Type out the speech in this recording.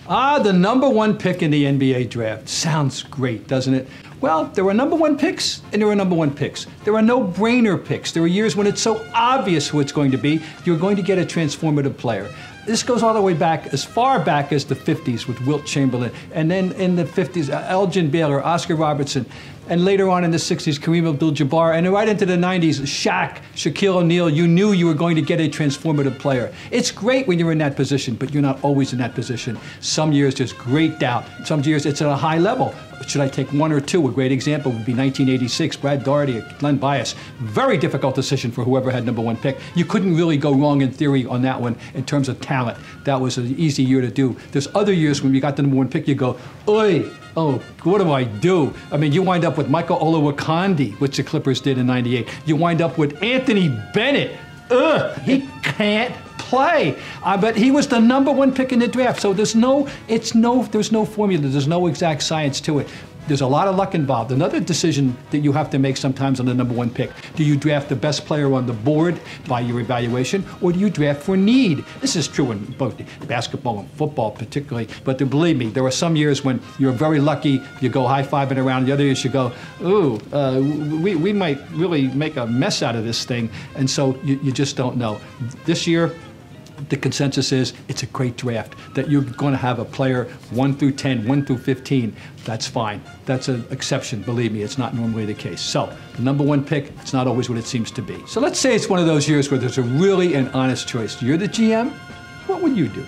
The number one pick in the NBA draft. Sounds great, doesn't it? Well, there are number one picks and there are number one picks. There are no-brainer picks. There are years when it's so obvious who it's going to be. You're going to get a transformative player. This goes all the way back, as far back as the 50s with Wilt Chamberlain, and then in the 50s, Elgin Baylor, Oscar Robertson, and later on in the 60s, Kareem Abdul-Jabbar, and right into the 90s, Shaq, Shaquille O'Neal. You knew you were going to get a transformative player. It's great when you're in that position, but you're not always in that position. Some years there's great doubt. Some years it's at a high level. Should I take one or two? A great example would be 1986, Brad Daugherty, Glenn Bias. Very difficult decision for whoever had number one pick. You couldn't really go wrong in theory on that one in terms of talent. That was an easy year to do. There's other years when you got the number one pick, you go, oi, oh, what do I do? I mean, you wind up with Michael Olowokandi, which the Clippers did in '98. You wind up with Anthony Bennett. He can't play. But he was the number one pick in the draft. So there's no formula. There's no exact science to it. There's a lot of luck involved. Another decision that you have to make sometimes on the number one pick. Do you draft the best player on the board by your evaluation, or do you draft for need? This is true in both basketball and football particularly, but believe me, there are some years when you're very lucky, you go high-fiving around, the other years you go, ooh, we might really make a mess out of this thing, and so you just don't know. This year, the consensus is it's a great draft, that you're going to have a player 1 through 10, 1 through 15. That's fine. That's an exception. Believe me, it's not normally the case. So the number one pick, it's not always what it seems to be. So let's say it's one of those years where there's a really an honest choice. You're the GM. What would you do?